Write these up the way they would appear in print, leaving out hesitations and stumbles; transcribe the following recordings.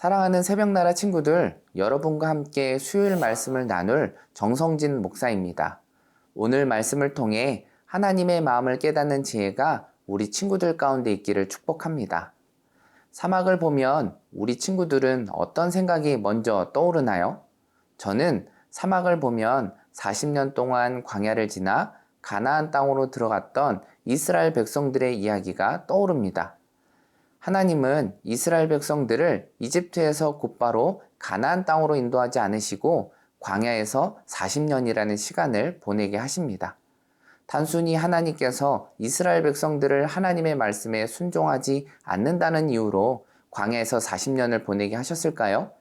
사랑하는 새벽나라 친구들, 여러분과 함께 수요일 말씀을 나눌 정성진 목사입니다. 오늘 말씀을 통해 하나님의 마음을 깨닫는 지혜가 우리 친구들 가운데 있기를 축복합니다. 사막을 보면 우리 친구들은 어떤 생각이 먼저 떠오르나요? 저는 사막을 보면 40년 동안 광야를 지나 가나안 땅으로 들어갔던 이스라엘 백성들의 이야기가 떠오릅니다. 하나님은 이스라엘 백성들을 이집트에서 곧바로 가나안 땅으로 인도하지 않으시고 광야에서 40년이라는 시간을 보내게 하십니다. 단순히 하나님께서 이스라엘 백성들을 하나님의 말씀에 순종하지 않는다는 이유로 광야에서 40년을 보내게 하셨을까요?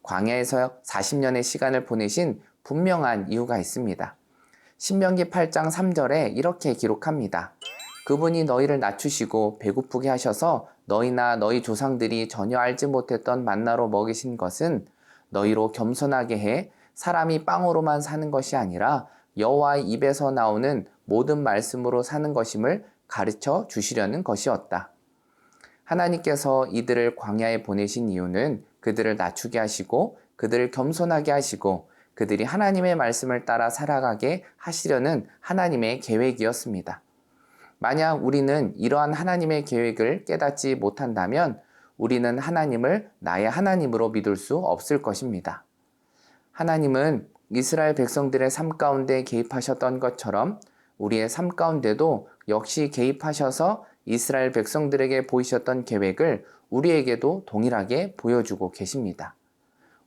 광야에서 40년의 시간을 보내신 분명한 이유가 있습니다. 신명기 8장 3절에 이렇게 기록합니다. 그분이 너희를 낮추시고 배고프게 하셔서 너희나 너희 조상들이 전혀 알지 못했던 만나로 먹이신 것은 너희로 겸손하게 해 사람이 빵으로만 사는 것이 아니라 여호와의 입에서 나오는 모든 말씀으로 사는 것임을 가르쳐 주시려는 것이었다. 하나님께서 이들을 광야에 보내신 이유는 그들을 낮추게 하시고 그들을 겸손하게 하시고 그들이 하나님의 말씀을 따라 살아가게 하시려는 하나님의 계획이었습니다. 만약 우리는 이러한 하나님의 계획을 깨닫지 못한다면 우리는 하나님을 나의 하나님으로 믿을 수 없을 것입니다. 하나님은 이스라엘 백성들의 삶 가운데 개입하셨던 것처럼 우리의 삶 가운데도 역시 개입하셔서 이스라엘 백성들에게 보이셨던 계획을 우리에게도 동일하게 보여주고 계십니다.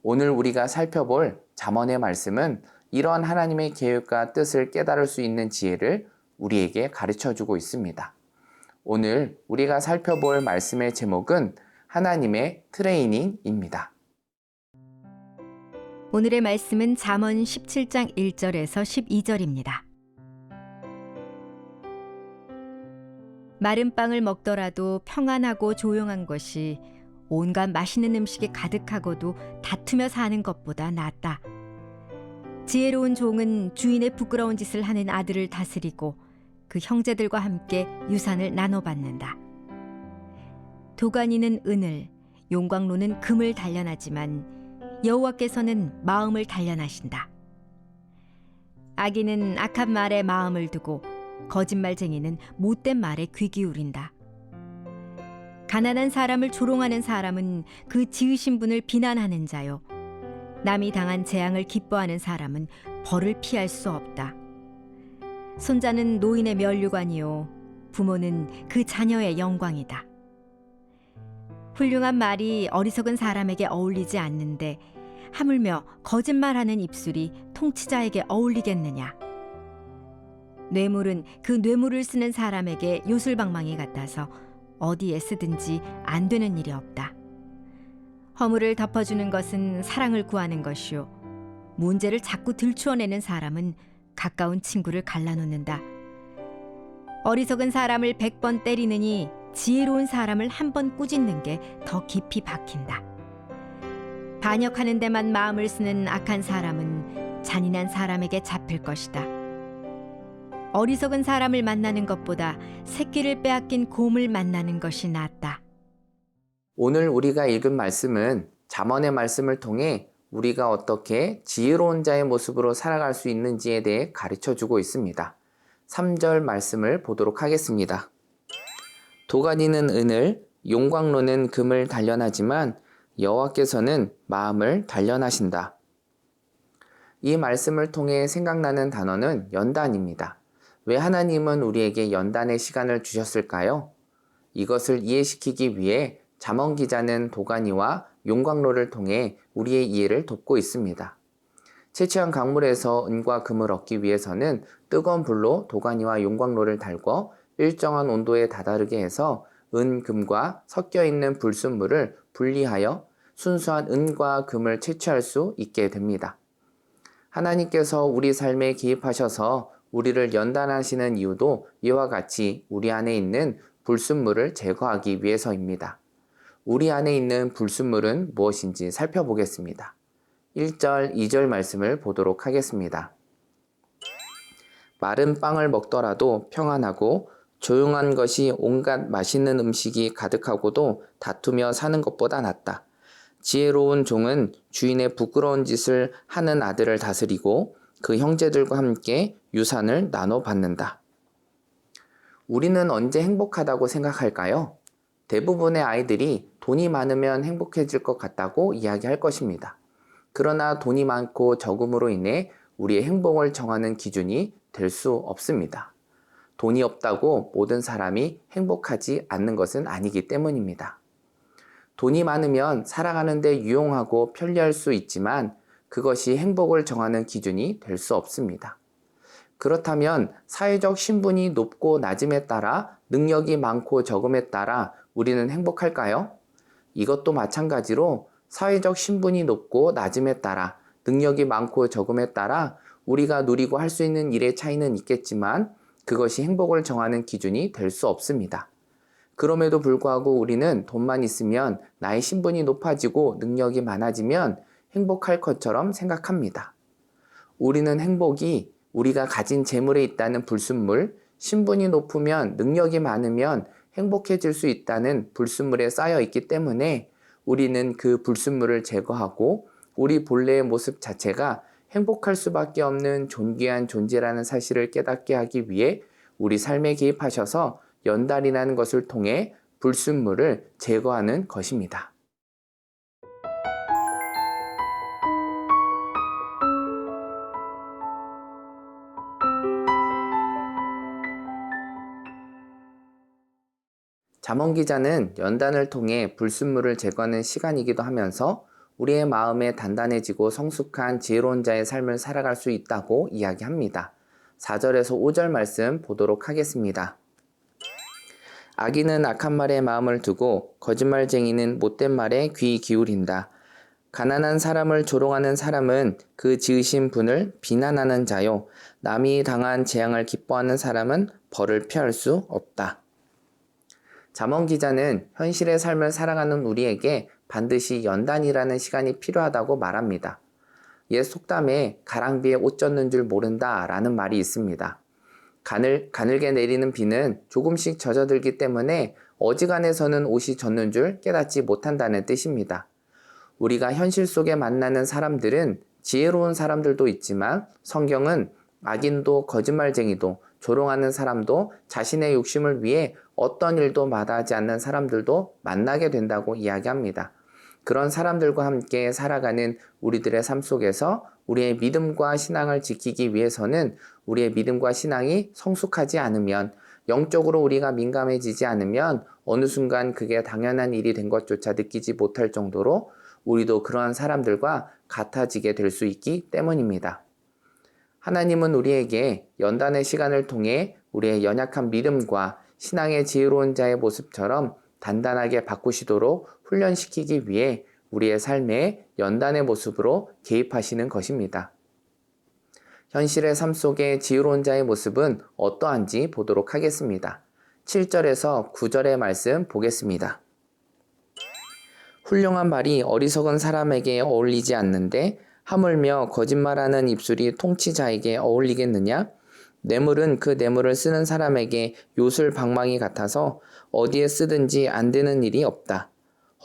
오늘 우리가 살펴볼 잠언의 말씀은 이러한 하나님의 계획과 뜻을 깨달을 수 있는 지혜를 우리에게 가르쳐주고 있습니다. 오늘 우리가 살펴볼 말씀의 제목은 하나님의 트레이닝입니다. 오늘의 말씀은 잠언 17장 1절에서 12절입니다. 마른 빵을 먹더라도 평안하고 조용한 것이 온갖 맛있는 음식이 가득하고도 다투며 사는 것보다 낫다. 지혜로운 종은 주인의 부끄러운 짓을 하는 아들을 다스리고 그 형제들과 함께 유산을 나눠받는다. 도가니는 은을, 용광로는 금을 단련하지만 여호와께서는 마음을 단련하신다. 악인은 악한 말에 마음을 두고 거짓말쟁이는 못된 말에 귀 기울인다. 가난한 사람을 조롱하는 사람은 그 지으신 분을 비난하는 자요. 남이 당한 재앙을 기뻐하는 사람은 벌을 피할 수 없다. 손자는 노인의 면류관이요 부모는 그 자녀의 영광이다. 훌륭한 말이 어리석은 사람에게 어울리지 않는데 하물며 거짓말하는 입술이 통치자에게 어울리겠느냐. 뇌물은 그 뇌물을 쓰는 사람에게 요술방망이 같아서 어디에 쓰든지 안 되는 일이 없다. 허물을 덮어주는 것은 사랑을 구하는 것이요 문제를 자꾸 들추어내는 사람은 가까운 친구를 갈라놓는다. 어리석은 사람을 100번 때리느니 지혜로운 사람을 한 번 꾸짖는 게 더 깊이 박힌다. 반역하는 데만 마음을 쓰는 악한 사람은 잔인한 사람에게 잡힐 것이다. 어리석은 사람을 만나는 것보다 새끼를 빼앗긴 곰을 만나는 것이 낫다. 오늘 우리가 읽은 말씀은 잠언의 말씀을 통해 우리가 어떻게 지혜로운 자의 모습으로 살아갈 수 있는지에 대해 가르쳐주고 있습니다. 3절 말씀을 보도록 하겠습니다. 도가니는 은을, 용광로는 금을 단련하지만 여호와께서는 마음을 단련하신다. 이 말씀을 통해 생각나는 단어는 연단입니다. 왜 하나님은 우리에게 연단의 시간을 주셨을까요? 이것을 이해시키기 위해 잠언 기자는 도가니와 용광로를 통해 우리의 이해를 돕고 있습니다. 채취한 강물에서 은과 금을 얻기 위해서는 뜨거운 불로 도가니와 용광로를 달궈 일정한 온도에 다다르게 해서 은, 금과 섞여 있는 불순물을 분리하여 순수한 은과 금을 채취할 수 있게 됩니다. 하나님께서 우리 삶에 개입하셔서 우리를 연단하시는 이유도 이와 같이 우리 안에 있는 불순물을 제거하기 위해서입니다. 우리 안에 있는 불순물은 무엇인지 살펴보겠습니다. 1절, 2절 말씀을 보도록 하겠습니다. 마른 빵을 먹더라도 평안하고 조용한 것이 온갖 맛있는 음식이 가득하고도 다투며 사는 것보다 낫다. 지혜로운 종은 주인의 부끄러운 짓을 하는 아들을 다스리고 그 형제들과 함께 유산을 나눠 받는다. 우리는 언제 행복하다고 생각할까요? 대부분의 아이들이 돈이 많으면 행복해질 것 같다고 이야기할 것입니다. 그러나 돈이 많고 적음으로 인해 우리의 행복을 정하는 기준이 될 수 없습니다. 돈이 없다고 모든 사람이 행복하지 않는 것은 아니기 때문입니다. 돈이 많으면 살아가는데 유용하고 편리할 수 있지만 그것이 행복을 정하는 기준이 될 수 없습니다. 그렇다면 사회적 신분이 높고 낮음에 따라 능력이 많고 적음에 따라 우리는 행복할까요? 이것도 마찬가지로 사회적 신분이 높고 낮음에 따라 능력이 많고 적음에 따라 우리가 누리고 할 수 있는 일의 차이는 있겠지만 그것이 행복을 정하는 기준이 될 수 없습니다. 그럼에도 불구하고 우리는 돈만 있으면 나의 신분이 높아지고 능력이 많아지면 행복할 것처럼 생각합니다. 우리는 행복이 우리가 가진 재물에 있다는 불순물, 신분이 높으면 능력이 많으면 행복해질 수 있다는 불순물에 쌓여 있기 때문에 우리는 그 불순물을 제거하고 우리 본래의 모습 자체가 행복할 수밖에 없는 존귀한 존재라는 사실을 깨닫게 하기 위해 우리 삶에 개입하셔서 연단이라는 것을 통해 불순물을 제거하는 것입니다. 잠언 기자는 연단을 통해 불순물을 제거하는 시간이기도 하면서 우리의 마음에 단단해지고 성숙한 지혜로운 자의 삶을 살아갈 수 있다고 이야기합니다. 4절에서 5절 말씀 보도록 하겠습니다. 악인은 악한 말에 마음을 두고 거짓말쟁이는 못된 말에 귀 기울인다. 가난한 사람을 조롱하는 사람은 그 지으신 분을 비난하는 자요. 남이 당한 재앙을 기뻐하는 사람은 벌을 피할 수 없다. 잠언 기자는 현실의 삶을 살아가는 우리에게 반드시 연단이라는 시간이 필요하다고 말합니다. 옛 속담에 가랑비에 옷 젖는 줄 모른다 라는 말이 있습니다. 가늘게 내리는 비는 조금씩 젖어들기 때문에 어지간해서는 옷이 젖는 줄 깨닫지 못한다는 뜻입니다. 우리가 현실 속에 만나는 사람들은 지혜로운 사람들도 있지만 성경은 악인도 거짓말쟁이도 조롱하는 사람도 자신의 욕심을 위해 어떤 일도 마다하지 않는 사람들도 만나게 된다고 이야기합니다. 그런 사람들과 함께 살아가는 우리들의 삶 속에서 우리의 믿음과 신앙을 지키기 위해서는 우리의 믿음과 신앙이 성숙하지 않으면, 영적으로 우리가 민감해지지 않으면 어느 순간 그게 당연한 일이 된 것조차 느끼지 못할 정도로 우리도 그러한 사람들과 같아지게 될 수 있기 때문입니다. 하나님은 우리에게 연단의 시간을 통해 우리의 연약한 믿음과 신앙의 지혜로운 자의 모습처럼 단단하게 바꾸시도록 훈련시키기 위해 우리의 삶에 연단의 모습으로 개입하시는 것입니다. 현실의 삶 속의 지혜로운 자의 모습은 어떠한지 보도록 하겠습니다. 7절에서 9절의 말씀 보겠습니다. 훌륭한 말이 어리석은 사람에게 어울리지 않는데 하물며 거짓말하는 입술이 통치자에게 어울리겠느냐? 뇌물은 그 뇌물을 쓰는 사람에게 요술방망이 같아서 어디에 쓰든지 안 되는 일이 없다.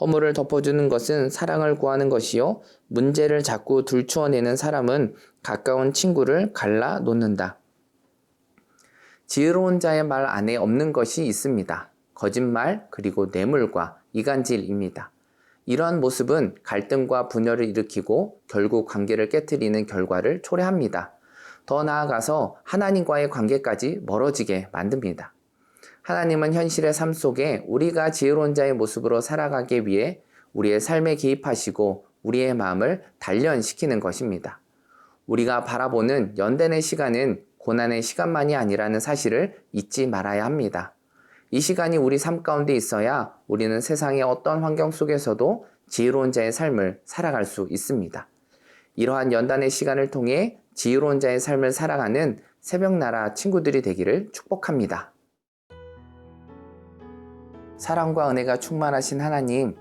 허물을 덮어주는 것은 사랑을 구하는 것이요 문제를 자꾸 들추어내는 사람은 가까운 친구를 갈라 놓는다. 지혜로운 자의 말 안에 없는 것이 있습니다. 거짓말 그리고 뇌물과 이간질입니다. 이러한 모습은 갈등과 분열을 일으키고 결국 관계를 깨트리는 결과를 초래합니다. 더 나아가서 하나님과의 관계까지 멀어지게 만듭니다. 하나님은 현실의 삶 속에 우리가 지혜로운 자의 모습으로 살아가기 위해 우리의 삶에 개입하시고 우리의 마음을 단련시키는 것입니다. 우리가 바라보는 연단의 시간은 고난의 시간만이 아니라는 사실을 잊지 말아야 합니다. 이 시간이 우리 삶 가운데 있어야 우리는 세상의 어떤 환경 속에서도 지혜로운 자의 삶을 살아갈 수 있습니다. 이러한 연단의 시간을 통해 지혜로운 자의 삶을 살아가는 새벽나라 친구들이 되기를 축복합니다. 사랑과 은혜가 충만하신 하나님,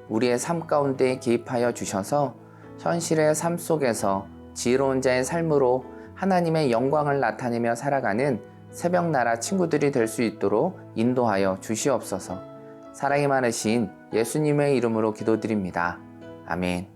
우리의 삶 가운데 개입하여 주셔서 현실의 삶 속에서 지혜로운 자의 삶으로 하나님의 영광을 나타내며 살아가는 새벽나라 친구들이 될 수 있도록 인도하여 주시옵소서. 사랑이 많으신 예수님의 이름으로 기도드립니다. 아멘.